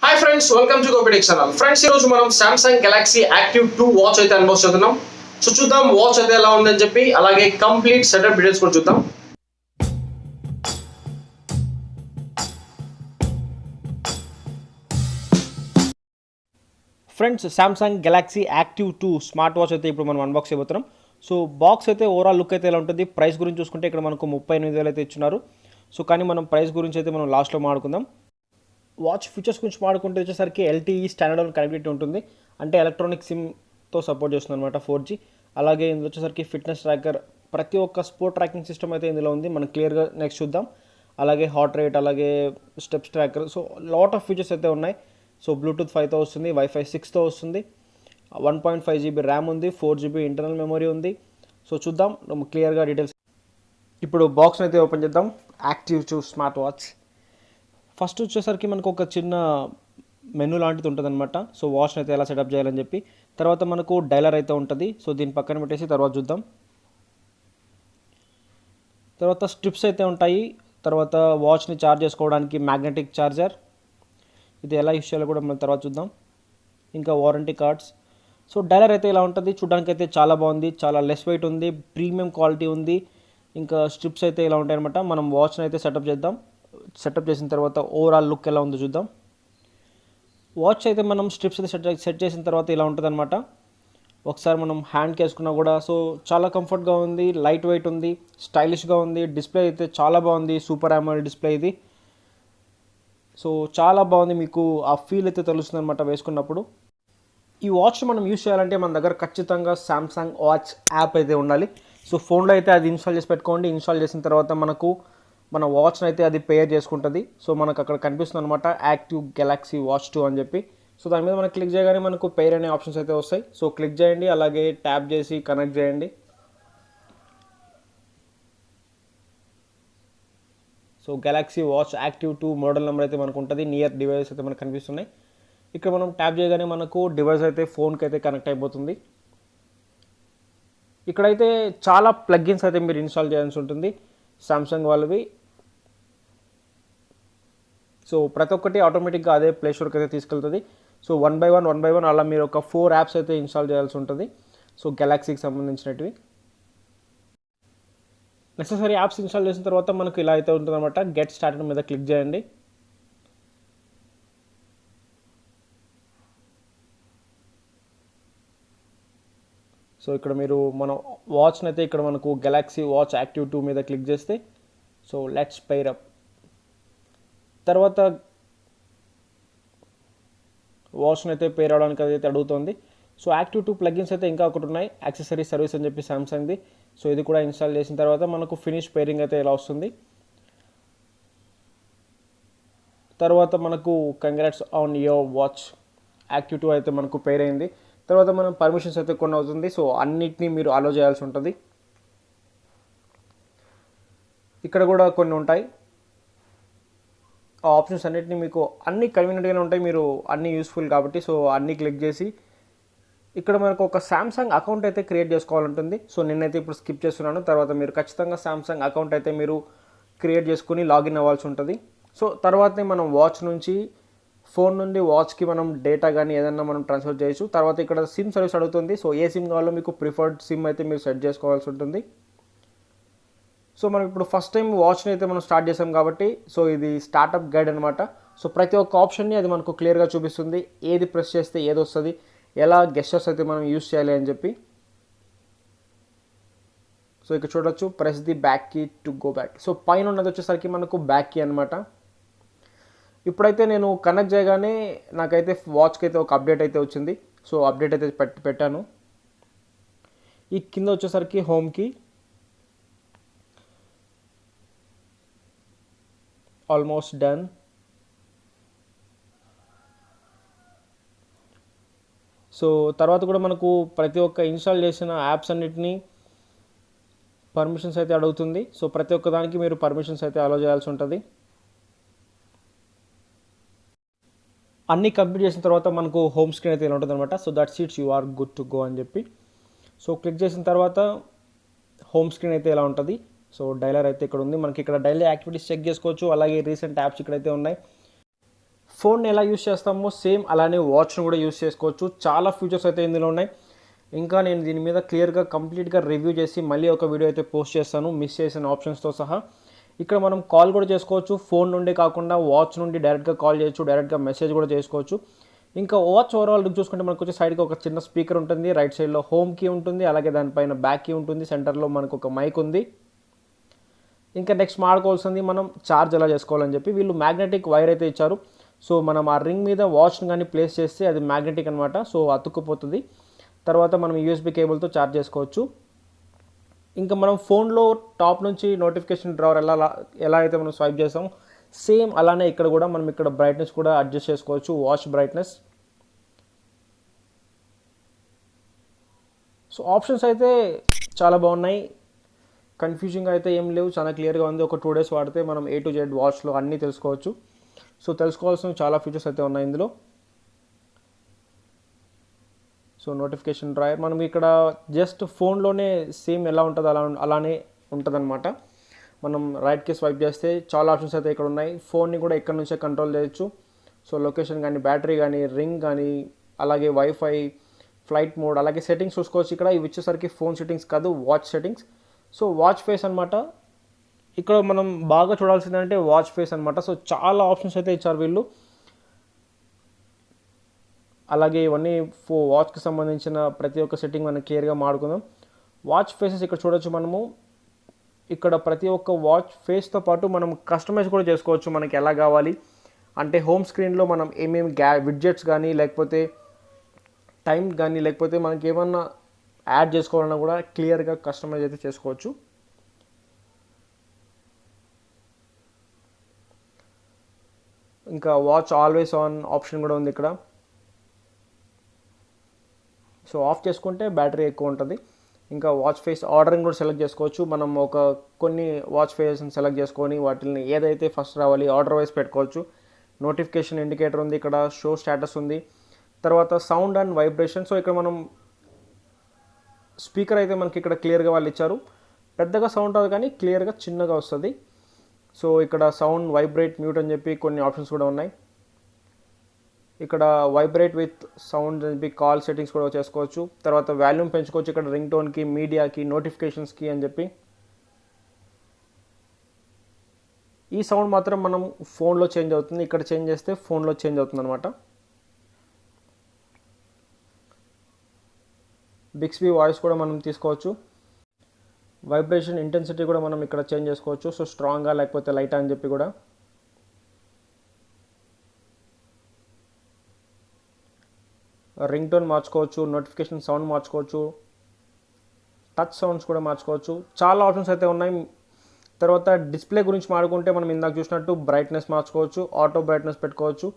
Hi friends, welcome to Gopitech channel. Friends, ఈరోజు మనం Samsung Galaxy Active 2 watch అయితే unbox చేద్దాం. సో చూద్దాం వాచ్ అయితే ఎలా ఉందని చెప్పి, అలాగే కంప్లీట్ సెటప్ డీటెయిల్స్ కూడా చూద్దాం. Friends, Samsung Galaxy Active 2 smart watch అయితే ఇప్పుడు మనం అన్బాక్స్ చేయబోతున్నాం. సో బాక్స్ అయితే ఓవరాల్ లుక్ అయితే ఎలా ఉంటుంది, ప్రైస్ గురించి చూసుకుంటే ఇక్కడ మనకు 38,000 అయితే ఇచ్చున్నారు. సో కానీ మనం ప్రైస్ గురించి అయితే మనం లాస్ట్లో మాట్లాడుకుందాం. వాచ్ ఫీచర్స్ గురించి మాట్లాడుకుంటే వచ్చేసరికి ఎల్టీఈ స్టాండర్డ్ కనెక్టివిటీ ఉంటుంది, అంటే ఎలక్ట్రానిక్ సిమ్తో సపోర్ట్ చేస్తుంది అనమాట 4G. అలాగే ఇందులో వచ్చేసరికి ఫిట్నెస్ ట్రాకర్, ప్రతి ఒక్క స్పోర్ట్ ట్రాకింగ్ సిస్టమ్ అయితే ఇందులో ఉంది. మనం క్లియర్గా నెక్స్ట్ చూద్దాం. అలాగే హార్ట్ రేట్, అలాగే steps tracker, so lot of features అయితే ఉన్నాయి. సో బ్లూటూత్ 5తో వస్తుంది, వైఫై 6తో వస్తుంది, 1.5 GB ర్యామ్ ఉంది, 4 GB ఇంటర్నల్ మెమరీ ఉంది. సో చూద్దాం క్లియర్గా డీటెయిల్స్. ఇప్పుడు బాక్స్ని అయితే ఓపెన్ చేద్దాం. యాక్టివ్ 2 స్మార్ట్ వాచ్ ఫస్ట్ వచ్చేసరికి మనకు ఒక చిన్న మెనూ లాంటిది ఉంటుంది అనమాట. సో వాచ్ని అయితే ఎలా సెటప్ చేయాలని చెప్పి, తర్వాత మనకు డైలర్ అయితే ఉంటుంది. సో దీని పక్కన పెట్టేసి తర్వాత చూద్దాం. తర్వాత స్ట్రిప్స్ అయితే ఉంటాయి. తర్వాత వాచ్ని ఛార్జ్ చేసుకోవడానికి మ్యాగ్నెటిక్ ఛార్జర్, ఇది ఎలా యూస్ చేయాలో కూడా మనం తర్వాత చూద్దాం. ఇంకా వారంటీ కార్డ్స్. సో డైలర్ అయితే ఇలా ఉంటుంది, చూడడానికి అయితే చాలా బాగుంది, చాలా లెస్ వెయిట్ ఉంది, ప్రీమియం క్వాలిటీ ఉంది. ఇంకా స్ట్రిప్స్ అయితే ఇలా ఉంటాయి అనమాట. మనం వాచ్ని అయితే సెటప్ చేద్దాం. సెటప్ చేసిన తర్వాత ఓవరాల్ లుక్ ఎలా ఉందో చూద్దాం. వాచ్ అయితే మనం స్ట్రిప్స్ అయితే సెట్ చేసిన తర్వాత ఇలా ఉంటుంది అనమాట. ఒకసారి మనం హ్యాండ్కి వేసుకున్నా కూడా సో చాలా కంఫర్ట్గా ఉంది, లైట్ వెయిట్ ఉంది, స్టైలిష్గా ఉంది. డిస్ప్లే అయితే చాలా బాగుంది, సూపర్ AMOLED డిస్ప్లే ఇది. సో చాలా బాగుంది, మీకు ఆ ఫీల్ అయితే తెలుస్తుంది అనమాట వేసుకున్నప్పుడు. ఈ వాచ్ మనం యూస్ చేయాలంటే మన దగ్గర ఖచ్చితంగా సామ్సంగ్ వాచ్ యాప్ అయితే ఉండాలి. సో ఫోన్లో అయితే అది ఇన్స్టాల్ చేసి పెట్టుకోండి. ఇన్స్టాల్ చేసిన తర్వాత మనకు మన వాచ్ని అయితే అది పేర్ చేసుకుంటుంది. సో మనకు అక్కడ కనిపిస్తుంది అనమాట యాక్టివ్ గెలాక్సీ వాచ్ 2 అని చెప్పి. సో దాని మీద మనం క్లిక్ చేయగానే మనకు పేర్ అనే ఆప్షన్స్ అయితే వస్తాయి. సో క్లిక్ చేయండి, అలాగే ట్యాప్ చేసి కనెక్ట్ చేయండి. So Galaxy watch active 2 model number అయితే మనకు ఉంటుంది. నియర్ డివైస్ అయితే మనకు కనిపిస్తున్నాయి. ఇక్కడ మనం ట్యాప్ చేయగానే మనకు డివైస్ అయితే ఫోన్కి అయితే కనెక్ట్ అయిపోతుంది. ఇక్కడైతే చాలా ప్లగ్గిన్స్ అయితే మీరు ఇన్స్టాల్ చేయాల్సి ఉంటుంది సామ్సంగ్ వాళ్ళవి. సో ప్రతి ఒక్కటి ఆటోమేటిక్గా అదే ప్లే స్టోర్కి అయితే తీసుకెళ్తుంది. సో వన్ బై వన్ అలా మీరు ఒక 4 యాప్స్ అయితే ఇన్స్టాల్ చేయాల్సి ఉంటుంది. సో గెలాక్సీకి సంబంధించినవి నెసెసరీ యాప్స్ ఇన్స్టాల్ చేసిన తర్వాత మనకు ఇలా అయితే ఉంటుంది అనమాట. గెట్ స్టార్టెడ్ మీద క్లిక్ చేయండి. సో ఇక్కడ మీరు మన వాచ్ని అయితే ఇక్కడ మనకు గెలాక్సీ వాచ్ యాక్టివ్ 2 మీద క్లిక్ చేస్తే సో లెట్స్ పైర్ అప్. తర్వాత వాచ్ని అయితే పేర్ అవడానికి అయితే అడుగుతుంది. సో యాక్టివ్ 2 ప్లగిన్స్ అయితే ఇంకా ఒకటి ఉన్నాయి, యాక్సెసరీ సర్వీస్ అని చెప్పి సామ్సంగ్ది. సో ఇది కూడా ఇన్స్టాల్ చేసిన తర్వాత మనకు ఫినిష్ పేరింగ్ అయితే ఇలా వస్తుంది. తర్వాత మనకు congrats on your watch active 2 అయితే మనకు పేర్ అయింది. తర్వాత మనం పర్మిషన్స్ అయితే కొన్ని అవుతుంది. సో అన్నిటినీ మీరు అలో చేయాల్సి ఉంటుంది. ఇక్కడ కూడా కొన్ని ఉంటాయి. ఆ ఆప్షన్స్ అన్నిటిని మీకు అన్ని కన్వీనియంట్గానే ఉంటాయి, మీరు అన్నీ యూస్ఫుల్ కాబట్టి. సో అన్నీ క్లిక్ చేసి ఇక్కడ మనకు ఒక సామ్సంగ్ అకౌంట్ అయితే క్రియేట్ చేసుకోవాలంటుంది. సో నేనైతే ఇప్పుడు స్కిప్ చేస్తున్నాను. తర్వాత మీరు ఖచ్చితంగా సామ్సంగ్ అకౌంట్ అయితే మీరు క్రియేట్ చేసుకుని లాగిన్ అవ్వాల్సి ఉంటుంది. సో తర్వాతనే మనం వాచ్ నుంచి ఫోన్ నుండి వాచ్కి మనం డేటా కానీ ఏదైనా మనం ట్రాన్స్ఫర్ చేయొచ్చు. తర్వాత ఇక్కడ సిమ్ సర్వీస్ అడుగుతుంది. సో ఏ సిమ్ కావాలో మీకు ప్రిఫర్డ్ సిమ్ అయితే మీరు సెట్ చేసుకోవాల్సి ఉంటుంది. సో మనం ఇప్పుడు ఫస్ట్ టైం వాచ్ని అయితే మనం స్టార్ట్ చేసాం కాబట్టి సో ఇది స్టార్టప్ గైడ్ అనమాట. సో ప్రతి ఒక్క ఆప్షన్ని అది మనకు క్లియర్గా చూపిస్తుంది, ఏది ప్రెస్ చేస్తే ఏది వస్తుంది, ఎలా గెస్చర్స్ అయితే మనం యూస్ చేయాలి అని చెప్పి. సో ఇక్కడ చూడొచ్చు, press the back key to go back. So పైన ఉన్నది వచ్చేసరికి మనకు బ్యాక్ కీ అనమాట. ఇప్పుడైతే నేను కనెక్ట్ చేయగానే నాకైతే వాచ్కి అయితే ఒక అప్డేట్ అయితే వచ్చింది. సో అప్డేట్ అయితే పెట్టాను. ఈ కింద వచ్చేసరికి హోమ్కి ఆల్మోస్ట్ డన్. సో తర్వాత కూడా మనకు ప్రతి ఒక్క ఇన్స్టాల్ చేసిన యాప్స్ అన్నిటినీ పర్మిషన్స్ అయితే అడుగుతుంది. సో ప్రతి ఒక్క దానికి మీరు పర్మిషన్స్ అయితే అలో చేయాల్సి ఉంటుంది. అన్నీ కంప్లీట్ చేసిన తర్వాత మనకు హోమ్ స్క్రీన్ అయితే ఇలా ఉంటుంది అనమాట. So that's it's, you are good to go అని చెప్పి. సో క్లిక్ చేసిన తర్వాత హోమ్ స్క్రీన్ అయితే ఇలా ఉంటుంది. సో డైలర్ అయితే ఇక్కడ ఉంది. మనకి ఇక్కడ డైలీ యాక్టివిటీస్ చెక్ చేసుకోవచ్చు, అలాగే రీసెంట్ యాప్స్ ఇక్కడైతే ఉన్నాయి. ఫోన్ని ఎలా యూస్ చేస్తామో సేమ్ అలానే వాచ్ను కూడా యూస్ చేసుకోవచ్చు. చాలా ఫీచర్స్ అయితే ఇందులో ఉన్నాయి. ఇంకా నేను దీని మీద క్లియర్గా కంప్లీట్గా రివ్యూ చేసి మళ్ళీ ఒక వీడియో అయితే పోస్ట్ చేస్తాను మిస్ చేసిన ఆప్షన్స్తో సహా. ఇక్కడ మనం కాల్ కూడా చేసుకోవచ్చు. ఫోన్ నుండి కాకుండా వాచ్ నుండి డైరెక్ట్గా కాల్ చేయొచ్చు, డైరెక్ట్గా మెసేజ్ కూడా చేసుకోవచ్చు. ఇంకా వాచ్ ఓవరాల్ చూసుకుంటే మనకు వచ్చే సైడ్కి ఒక చిన్న స్పీకర్ ఉంటుంది, రైట్ సైడ్లో హోమ్ కీ ఉంటుంది, అలాగే దానిపైన బ్యాక్ కీ ఉంటుంది, సెంటర్లో మనకు ఒక మైక్ ఉంది. ఇంకా నెక్స్ట్ మాడుకోవాల్సింది మనం ఛార్జ్ ఎలా చేసుకోవాలని చెప్పి. వీళ్ళు మ్యాగ్నెటిక్ వైర్ అయితే ఇచ్చారు. సో మనం ఆ రింగ్ మీద వాచ్ని కానీ ప్లేస్ చేస్తే అది మ్యాగ్నెటిక్ అనమాట, సో అతుక్కుపోతుంది. తర్వాత మనం యూఎస్బీ కేబుల్తో ఛార్జ్ చేసుకోవచ్చు. ఇంకా మనం ఫోన్లో టాప్ నుంచి నోటిఫికేషన్ డ్రావర్ ఎలా అయితే మనం స్వైప్ చేస్తామో సేమ్ అలానే ఇక్కడ కూడా మనం ఇక్కడ బ్రైట్నెస్ కూడా అడ్జస్ట్ చేసుకోవచ్చు, వాచ్ బ్రైట్నెస్. సో ఆప్షన్స్ అయితే చాలా బాగున్నాయి, కన్ఫ్యూజింగ్ అయితే ఏం లేవు, చాలా క్లియర్గా ఉంది. ఒక 2 days వాడితే మనం A to Z వాచ్లో అన్నీ తెలుసుకోవచ్చు. సో తెలుసుకోవాల్సిన చాలా ఫీచర్స్ అయితే ఉన్నాయి ఇందులో. సో నోటిఫికేషన్ డ్రాయర్ మనం ఇక్కడ జస్ట్ ఫోన్లోనే సేమ్ ఎలా ఉంటుందో అలానే ఉంటుందన్నమాట. మనం రైట్కి స్వైప్ చేస్తే చాలా ఆప్షన్స్ అయితే ఇక్కడ ఉన్నాయి. ఫోన్ని కూడా ఇక్కడ నుంచే కంట్రోల్ చేయొచ్చు. సో లొకేషన్ కానీ, బ్యాటరీ కానీ, రింగ్ కానీ, అలాగే వైఫై, ఫ్లైట్ మోడ్, అలాగే సెట్టింగ్స్ చూసుకోవచ్చు. ఇక్కడ ఇవి వచ్చేసరికి ఫోన్ సెట్టింగ్స్ కాదు, watch settings. So watch face అనమాట. ఇక్కడ మనం బాగా చూడాల్సిందంటే వాచ్ ఫేస్ అనమాట. సో చాలా ఆప్షన్స్ అయితే ఇచ్చారు వీళ్ళు. అలాగే ఇవన్నీ వాచ్కి సంబంధించిన ప్రతి ఒక్క సెట్టింగ్ మనం క్లియర్గా మాడుకుందాం. వాచ్ ఫేసెస్ ఇక్కడ చూడొచ్చు మనము. ఇక్కడ ప్రతి ఒక్క వాచ్ ఫేస్తో పాటు మనం కస్టమైజ్ కూడా చేసుకోవచ్చు మనకి ఎలా కావాలి అంటే. హోమ్ స్క్రీన్లో మనం ఏమేమి విడ్జెట్స్ కానీ, లేకపోతే టైం కానీ, లేకపోతే మనకి ఏమన్నా యాడ్ చేసుకోవాలన్నా కూడా క్లియర్గా కస్టమైజ్ అయితే చేసుకోవచ్చు. ఇంకా వాచ్ ఆల్వేస్ ఆన్ ఆప్షన్ కూడా ఉంది ఇక్కడ. సో ఆఫ్ చేసుకుంటే బ్యాటరీ ఎక్కువ ఉంటుంది. ఇంకా వాచ్ ఫేస్ ఆర్డరింగ్ కూడా సెలెక్ట్ చేసుకోవచ్చు. మనం కొన్ని వాచ్ ఫేస్ని సెలెక్ట్ చేసుకొని వాటిని ఏదైతే ఫస్ట్ రావాలి ఆర్డర్ వైజ్ పెట్టుకోవచ్చు. నోటిఫికేషన్ ఇండికేటర్ ఉంది, ఇక్కడ షో స్టేటస్ ఉంది. తర్వాత సౌండ్ అండ్ వైబ్రేషన్. సో ఇక్కడ మనం స్పీకర్ అయితే మనకి ఇక్కడ క్లియర్గా వాళ్ళు ఇచ్చారు. పెద్దగా సౌండ్ రాదు కానీ క్లియర్గా చిన్నగా వస్తుంది. సో ఇక్కడ సౌండ్, వైబ్రేట్, మ్యూట్ అని చెప్పి కొన్ని ఆప్షన్స్ కూడా ఉన్నాయి. ఇక్కడ వైబ్రేట్ విత్ సౌండ్ అని చెప్పి కాల్ సెట్టింగ్స్ కూడా చేసుకోవచ్చు. తర్వాత వాల్యూమ్ పెంచుకోవచ్చు ఇక్కడ రింగ్ టోన్కి, మీడియాకి, నోటిఫికేషన్స్కి అని చెప్పి. ఈ సౌండ్ మాత్రం మనం ఫోన్లో చేంజ్ అవుతుంది, ఇక్కడ చేంజ్ చేస్తే ఫోన్లో చేంజ్ అవుతుంది అనమాట. బిక్స్బీ వాయిస్ కూడా మనం తీసుకోవచ్చు. వైబ్రేషన్ ఇంటెన్సిటీ కూడా మనం ఇక్కడ చేంజ్ చేసుకోవచ్చు. సో స్ట్రాంగ్గా లేకపోతే లైటా అని చెప్పి కూడా. రింగ్ టోన్ మార్చుకోవచ్చు, నోటిఫికేషన్ సౌండ్ మార్చుకోవచ్చు, టచ్ సౌండ్స్ కూడా మార్చుకోవచ్చు. చాలా ఆప్షన్స్ అయితే ఉన్నాయి. తర్వాత డిస్ప్లే గురించి మాట్లాడుకుంటే మనం ఇందాక చూసినట్టు బ్రైట్నెస్ మార్చుకోవచ్చు, ఆటో బ్రైట్నెస్ పెట్టుకోవచ్చు,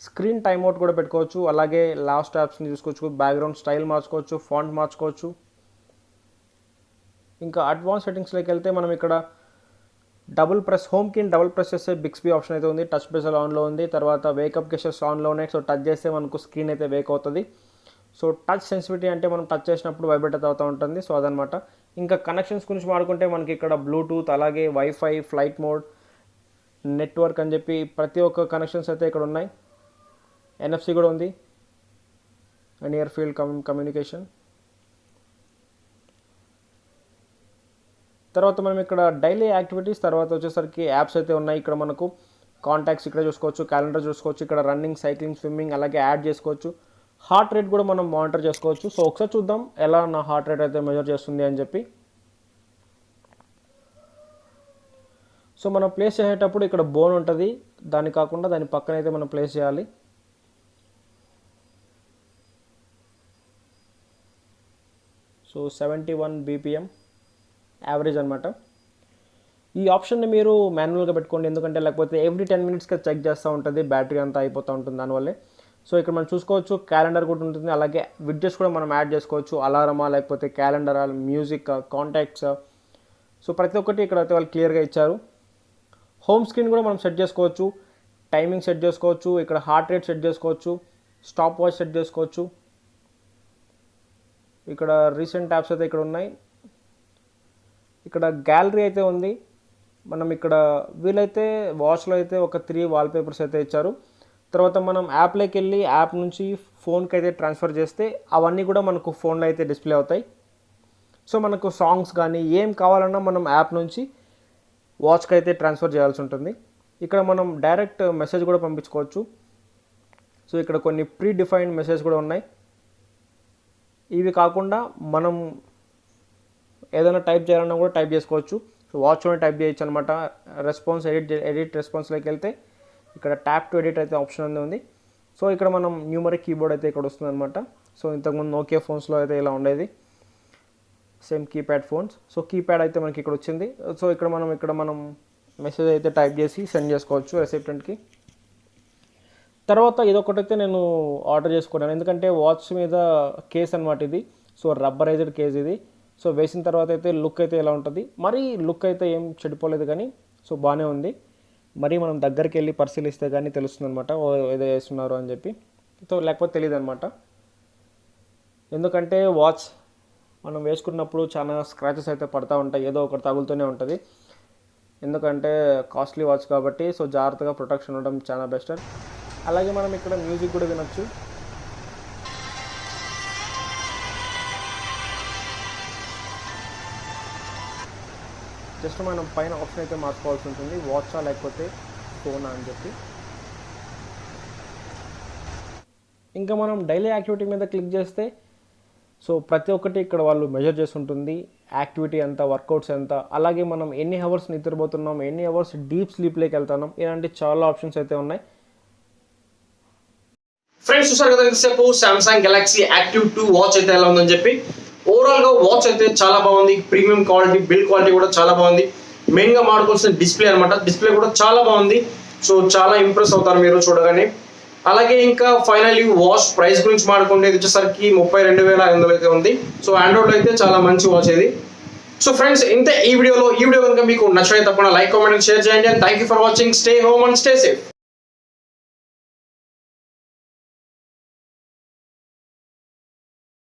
స్క్రీన్ టైమ్ అవుట్ కూడా పెట్టుకోవచ్చు, అలాగే లాస్ట్ యాప్స్ని చూసుకోవచ్చు, బ్యాక్గ్రౌండ్ స్టైల్ మార్చుకోవచ్చు, ఫాంట్ మార్చుకోవచ్చు. ఇంకా అడ్వాన్స్ సెట్టింగ్స్లోకి వెళ్తే మనం ఇక్కడ హోమ్ కీని డబుల్ ప్రెస్ చేస్తే బిక్స్బీ ఆప్షన్ అయితే ఉంది, టచ్ బెజల్ ఆన్లో ఉంది. తర్వాత వేకప్ గెస్టర్స్ ఆన్లో ఉన్నాయి. సో టచ్ చేస్తే మనకు స్క్రీన్ అయితే వేక్ అవుతుంది. సో టచ్ సెన్సిటివిటీ అంటే మనం టచ్ చేసినప్పుడు వైబ్రేట్ అవుతూ ఉంటుంది. సో అదనమాట. ఇంకా కనెక్షన్స్ గురించి మాట్లాడుకుంటే మనకి ఇక్కడ బ్లూటూత్, అలాగే వైఫై, ఫ్లైట్ మోడ్, నెట్వర్క్ అని చెప్పి ప్రతి ఒక్క కనెక్షన్స్ అయితే ఇక్కడ ఉన్నాయి. NFC కూడా ఉంది, నియర్ ఫీల్డ్ కమ్యూనికేషన్. తర్వాత మనం ఇక్కడ డైలీ యాక్టివిటీస్, తర్వాత వచ్చేసరికి యాప్స్ అయితే ఉన్నాయి. ఇక్కడ మనకు కాంటాక్ట్స్ ఇక్కడ చూసుకోవచ్చు, క్యాలెండర్ చూసుకోవచ్చు, ఇక్కడ రన్నింగ్, సైక్లింగ్, స్విమ్మింగ్, అలాగే యాడ్ చేసుకోవచ్చు. హార్ట్ రేట్ కూడా మనం మానిటర్ చేసుకోవచ్చు. సో ఒకసారి చూద్దాం ఎలా నా హార్ట్ రేట్ అయితే మెజర్ చేస్తుంది అని చెప్పి. సో మనం ప్లేస్ చేసేటప్పుడు ఇక్కడ బోన్ ఉంటుంది, దాన్ని కాకుండా దాని పక్కన అయితే మనం ప్లేస్ చేయాలి. సో 71 BPM యావరేజ్ అనమాట. ఈ ఆప్షన్ని మీరు మాన్యువల్గా పెట్టుకోండి, ఎందుకంటే లేకపోతే ఎవ్రీ 10 minutesకి చెక్ చేస్తూ ఉంటుంది, బ్యాటరీ అంతా అయిపోతూ ఉంటుంది దానివల్లే. సో ఇక్కడ మనం చూసుకోవచ్చు క్యాలెండర్ కూడా ఉంటుంది, అలాగే విడ్జెట్స్ కూడా మనం యాడ్ చేసుకోవచ్చు. అలారమా, లేకపోతే క్యాలెండరా, మ్యూజిక్, కాంటాక్ట్స్. సో ప్రతి ఒక్కటి ఇక్కడ అయితే వాళ్ళు క్లియర్గా ఇచ్చారు. హోమ్ స్క్రీన్ కూడా మనం సెట్ చేసుకోవచ్చు, టైమింగ్ సెట్ చేసుకోవచ్చు, ఇక్కడ హార్ట్ రేట్ సెట్ చేసుకోవచ్చు, స్టాప్ వాచ్ సెట్ చేసుకోవచ్చు. ఇక్కడ రీసెంట్ యాప్స్ అయితే ఇక్కడ ఉన్నాయి. ఇక్కడ గ్యాలరీ అయితే ఉంది. మనం ఇక్కడ వీలైతే వాచ్లో అయితే ఒక 3 వాల్పేపర్స్ అయితే ఇచ్చారు. తర్వాత మనం యాప్లోకి వెళ్ళి యాప్ నుంచి ఫోన్కి అయితే ట్రాన్స్ఫర్ చేస్తే అవన్నీ కూడా మనకు ఫోన్లో అయితే డిస్ప్లే అవుతాయి. సో మనకు సాంగ్స్ కానీ ఏం కావాలన్నా మనం యాప్ నుంచి వాచ్కి అయితే ట్రాన్స్ఫర్ చేయాల్సి ఉంటుంది. ఇక్కడ మనం డైరెక్ట్ మెసేజ్ కూడా పంపించుకోవచ్చు. సో ఇక్కడ కొన్ని ప్రీ డిఫైన్డ్ మెసేజ్ కూడా ఉన్నాయి. ఇవి కాకుండా మనం ఏదైనా టైప్ చేయాలన్నా కూడా టైప్ చేసుకోవచ్చు. సో వాచ్లోనే టైప్ చేయొచ్చు అనమాట. రెస్పాన్స్ ఎడిట్ రెస్పాన్స్లోకి వెళ్తే ఇక్కడ ట్యాప్ టు ఎడిట్ అయితే ఆప్షన్ ఉంది. సో ఇక్కడ మనం న్యూమరిక్ కీబోర్డ్ అయితే ఇక్కడ వస్తుంది అనమాట. సో ఇంతకుముందు నోకియా ఫోన్స్లో అయితే ఇలా ఉండేది, same keypad phones. So keypad అయితే మనకి ఇక్కడ వచ్చింది. సో ఇక్కడ మనం మెసేజ్ అయితే టైప్ చేసి సెండ్ చేసుకోవచ్చు రెసిప్టెంట్కి. తర్వాత ఇదొకటైతే నేను ఆర్డర్ చేసుకున్నాను, ఎందుకంటే వాచ్ మీద కేస్ అనమాట ఇది. సో రబ్బరైజ్డ్ కేస్ ఇది. సో వేసిన తర్వాత అయితే లుక్ అయితే ఎలా ఉంటుంది, మరీ లుక్ అయితే ఏం చెడిపోలేదు కానీ సో బాగానే ఉంది. మరి మనం దగ్గరికి వెళ్ళి పరిశీలిస్తే కానీ తెలుస్తుంది అనమాట ఏదో వేస్తున్నారు అని చెప్పి. సో లేకపోతే తెలియదు అనమాట. ఎందుకంటే వాచ్ మనం వేసుకున్నప్పుడు చాలా స్క్రాచెస్ అయితే పడతా ఉంటాయి, ఏదో ఒకటి తగులుతూనే ఉంటుంది. ఎందుకంటే కాస్ట్లీ వాచ్ కాబట్టి సో జాగ్రత్తగా ప్రొటెక్షన్ ఉండడం చాలా బెస్ట్. అలాగే మనం ఇక్కడ మ్యూజిక్ కూడా వినొచ్చు. జస్ట్ మనం పైన ఆప్షన్ అయితే మార్చుకోవాల్సి ఉంటుంది, వాచా లేకపోతే ఫోనా అని చెప్పి. ఇంకా మనం డైలీ యాక్టివిటీ మీద క్లిక్ చేస్తే సో ప్రతి ఒక్కటి ఇక్కడ వాళ్ళు మెజర్ చేస్తుంటుంది, యాక్టివిటీ ఎంత, వర్కౌట్స్ ఎంత, అలాగే మనం ఎన్ని అవర్స్ నిద్రపోతున్నాం, ఎన్ని అవర్స్ డీప్ స్లీప్లోకి వెళ్తున్నాం, ఇలాంటి చాలా ఆప్షన్స్ అయితే ఉన్నాయి. ఫ్రెండ్స్ చూసారు కదా ఇంతసేపు సామ్సంగ్ గెలాక్సీ యాక్టివ్ 2 వాచ్ అయితే ఎలా ఉందని చెప్పి. ఓవరాల్ గా వాచ్ అయితే చాలా బాగుంది, ప్రీమియం క్వాలిటీ, బిల్డ్ క్వాలిటీ కూడా చాలా బాగుంది. మెయిన్ గా మాడుకోవాల్సిన డిస్ప్లే అనమాట, డిస్ప్లే కూడా చాలా బాగుంది. సో చాలా ఇంప్రెస్ అవుతారు మీరు చూడగానే. అలాగే ఇంకా ఫైనల్లీ వాచ్ ప్రైస్ గురించి మాడుకుంటే ఇది వచ్చేసరికి 32,500 అయితే ఉంది. సో ఆండ్రాయిడ్ అయితే చాలా మంచి వాచ్ ఇది. సో ఫ్రెండ్స్ ఇంతే ఈ వీడియో కనుక మీకు నచ్చితే తప్పకుండా లైక్, కామెంట్, షేర్ చేయండి. And thank you for watching. Stay home and stay safe.